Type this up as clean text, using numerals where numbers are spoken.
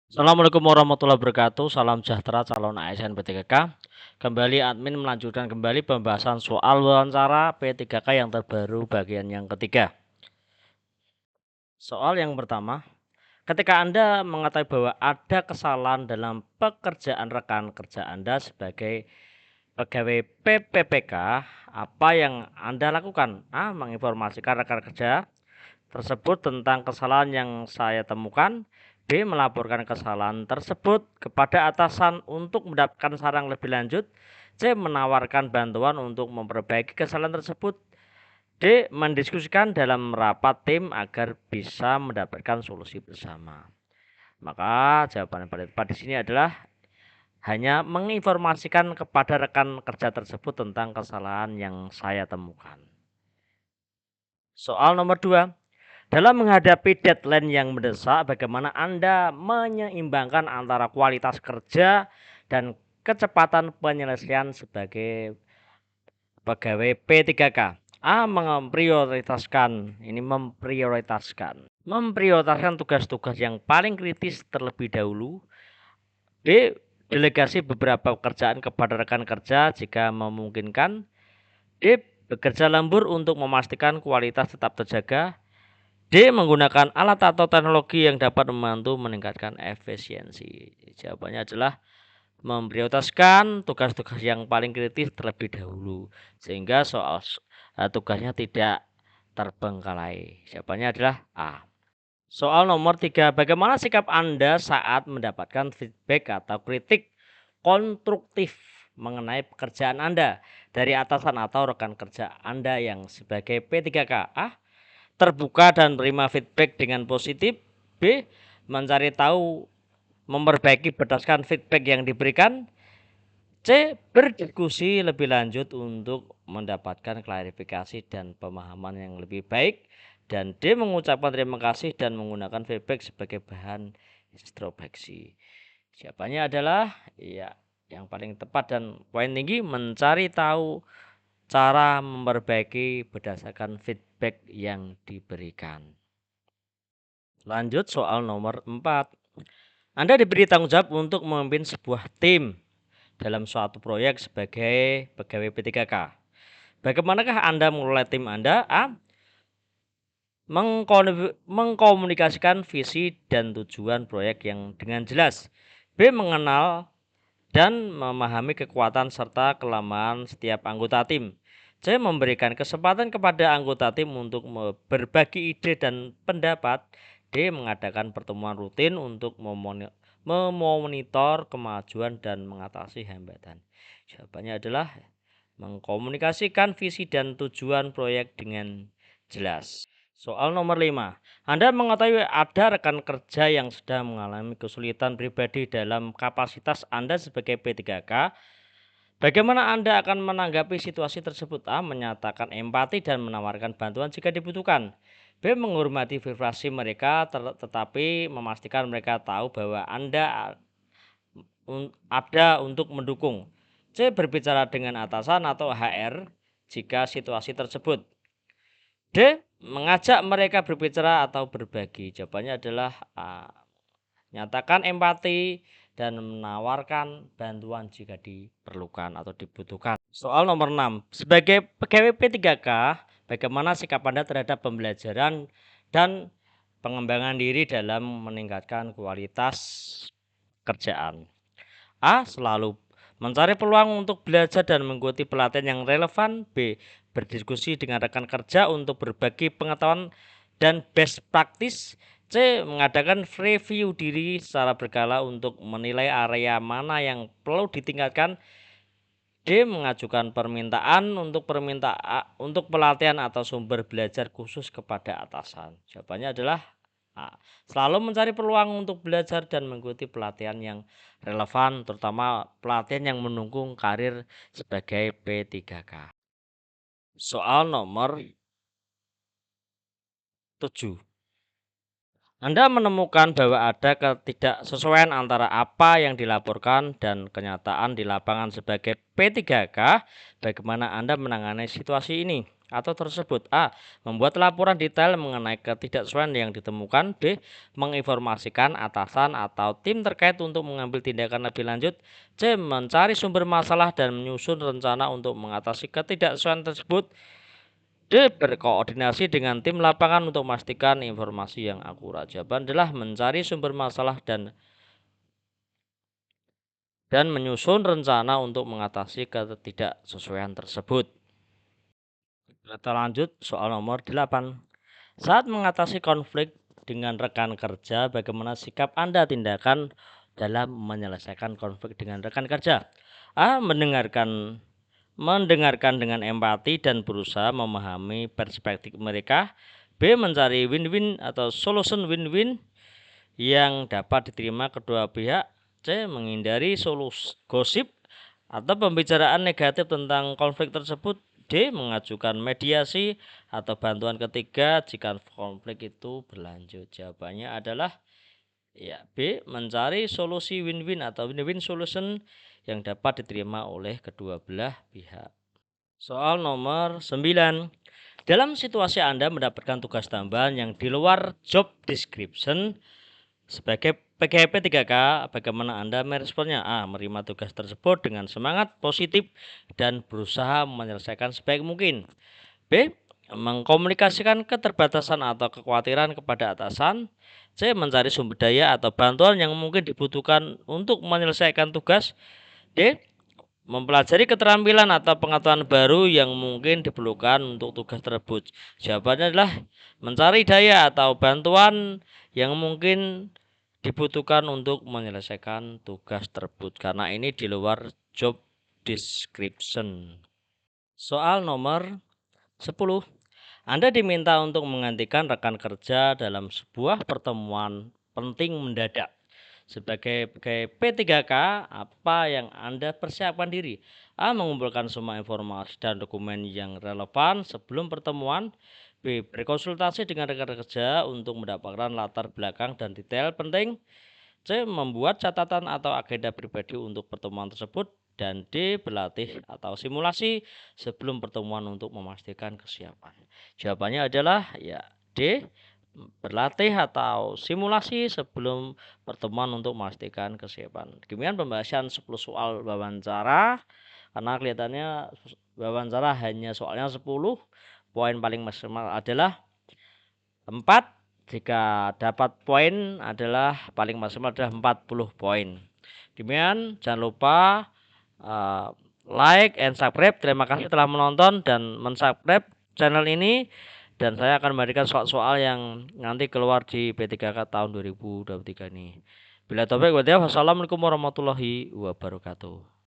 Assalamualaikum warahmatullahi wabarakatuh. Salam sejahtera calon ASN P3K. Kembali admin melanjutkan kembali pembahasan soal wawancara P3K yang terbaru bagian yang ketiga. Soal yang pertama, ketika Anda mengetahui bahwa ada kesalahan dalam pekerjaan rekan kerja Anda sebagai pegawai PPPK, apa yang Anda lakukan? A. Menginformasikan rekan kerja tersebut tentang kesalahan yang saya temukan. B. Melaporkan kesalahan tersebut kepada atasan untuk mendapatkan saran lebih lanjut. C. Menawarkan bantuan untuk memperbaiki kesalahan tersebut. D. Mendiskusikan dalam rapat tim agar bisa mendapatkan solusi bersama. Maka jawaban yang paling tepat di sini adalah hanya menginformasikan kepada rekan kerja tersebut tentang kesalahan yang saya temukan. Soal nomor 2. Dalam menghadapi deadline yang mendesak, bagaimana Anda menyeimbangkan antara kualitas kerja dan kecepatan penyelesaian sebagai pegawai P3K? A. Memprioritaskan tugas-tugas yang paling kritis terlebih dahulu. B. Delegasi beberapa pekerjaan kepada rekan kerja jika memungkinkan. D. Bekerja lembur untuk memastikan kualitas tetap terjaga. D. Menggunakan alat atau teknologi yang dapat membantu meningkatkan efisiensi. Jawabannya adalah memprioritaskan tugas-tugas yang paling kritis terlebih dahulu, sehingga soal tugasnya tidak terbengkalai. Jawabannya adalah A. Soal nomor 3. Bagaimana sikap Anda saat mendapatkan feedback atau kritik konstruktif mengenai pekerjaan Anda dari atasan atau rekan kerja Anda yang sebagai P3K? A. Terbuka dan menerima feedback dengan positif. B. Mencari tahu, memperbaiki berdasarkan feedback yang diberikan. C. Berdiskusi lebih lanjut untuk mendapatkan klarifikasi dan pemahaman yang lebih baik. Dan D. Mengucapkan terima kasih dan menggunakan feedback sebagai bahan introspeksi. Jawabannya adalah ya, yang paling tepat dan poin tinggi mencari tahu cara memperbaiki berdasarkan feedback yang diberikan. Lanjut soal nomor 4. Anda diberi tanggung jawab untuk memimpin sebuah tim dalam suatu proyek sebagai pegawai P3K. Bagaimanakah Anda mengelola tim Anda? A. Mengkomunikasikan visi dan tujuan proyek yang dengan jelas. B. Mengenal dan memahami kekuatan serta kelemahan setiap anggota tim. C. Memberikan kesempatan kepada anggota tim untuk berbagi ide dan pendapat. D. Mengadakan pertemuan rutin untuk memonitor kemajuan dan mengatasi hambatan. Jawabannya adalah mengkomunikasikan visi dan tujuan proyek dengan jelas. Soal nomor 5. Anda mengetahui ada rekan kerja yang sedang mengalami kesulitan pribadi dalam kapasitas Anda sebagai P3K. Bagaimana Anda akan menanggapi situasi tersebut? A. Menyatakan empati dan menawarkan bantuan jika dibutuhkan. B. Menghormati privasi mereka tetapi memastikan mereka tahu bahwa Anda ada untuk mendukung. C. Berbicara dengan atasan atau HR jika situasi tersebut. D. Mengajak mereka berbicara atau berbagi. Jawabannya adalah A. Nyatakan empati dan menawarkan bantuan jika diperlukan atau dibutuhkan. Soal nomor 6. Sebagai pegawai P3K, bagaimana sikap Anda terhadap pembelajaran dan pengembangan diri dalam meningkatkan kualitas kerjaan? A. Selalu mencari peluang untuk belajar dan mengikuti pelatihan yang relevan. B. Berdiskusi dengan rekan kerja untuk berbagi pengetahuan dan best practice. C. Mengadakan review diri secara berkala untuk menilai area mana yang perlu ditingkatkan. D. Mengajukan permintaan untuk pelatihan atau sumber belajar khusus kepada atasan. Jawabannya adalah A. Selalu mencari peluang untuk belajar dan mengikuti pelatihan yang relevan, terutama pelatihan yang mendukung karir sebagai P3K. Soal nomor 7. Anda menemukan bahwa ada ketidaksesuaian antara apa yang dilaporkan dan kenyataan di lapangan sebagai P3K. Bagaimana Anda menangani situasi ini? atau tersebut. A. Membuat laporan detail mengenai ketidaksesuaian yang ditemukan. B. Menginformasikan atasan atau tim terkait untuk mengambil tindakan lebih lanjut. C. Mencari sumber masalah dan menyusun rencana untuk mengatasi ketidaksesuaian tersebut. D. Berkoordinasi dengan tim lapangan untuk memastikan informasi yang akurat. Jawaban adalah mencari sumber masalah dan menyusun rencana untuk mengatasi ketidaksesuaian tersebut. Kita lanjut soal nomor 8. Saat mengatasi konflik dengan rekan kerja, bagaimana sikap Anda tindakan dalam menyelesaikan konflik dengan rekan kerja? A. Mendengarkan dengan empati dan berusaha memahami perspektif mereka. B. Mencari win-win atau solution win-win yang dapat diterima kedua pihak. C. Menghindari gosip atau pembicaraan negatif tentang konflik tersebut. D. Mengajukan mediasi atau bantuan ketiga jika konflik itu berlanjut. Jawabannya adalah B. Mencari solusi win-win atau win-win solution yang dapat diterima oleh kedua belah pihak. Soal nomor 9. Dalam situasi Anda mendapatkan tugas tambahan yang di luar job description sebagai PGP 3K, bagaimana Anda meresponnya? A. Menerima tugas tersebut dengan semangat positif dan berusaha menyelesaikan sebaik mungkin. B. Mengkomunikasikan keterbatasan atau kekhawatiran kepada atasan. C. Mencari sumber daya atau bantuan yang mungkin dibutuhkan untuk menyelesaikan tugas. D. Mempelajari keterampilan atau pengetahuan baru yang mungkin diperlukan untuk tugas tersebut. Jawabannya adalah mencari daya atau bantuan yang mungkin dibutuhkan untuk menyelesaikan tugas tersebut, karena ini di luar job description. Soal nomor 10. Anda diminta untuk menggantikan rekan kerja dalam sebuah pertemuan penting mendadak. Sebagai P3K, apa yang Anda persiapkan diri? A. Mengumpulkan semua informasi dan dokumen yang relevan sebelum pertemuan. B. Berkonsultasi dengan rekan kerja untuk mendapatkan latar belakang dan detail penting. C. Membuat catatan atau agenda pribadi untuk pertemuan tersebut. Dan D. Berlatih atau simulasi sebelum pertemuan untuk memastikan kesiapan. Jawabannya adalah D. Berlatih atau simulasi sebelum pertemuan untuk memastikan kesiapan. Demikian pembahasan 10 soal wawancara. Karena kelihatannya wawancara hanya soalnya 10, poin paling maksimal adalah 4. Jika dapat poin adalah paling maksimal adalah 40 poin. Demikian, jangan lupa like and subscribe. Terima kasih telah menonton dan mensubscribe channel ini. Dan saya akan memberikan soal-soal yang nanti keluar di P3K tahun 2023 ini. Bila taufiq wal hidayah, wassalamualaikum warahmatullahi wabarakatuh.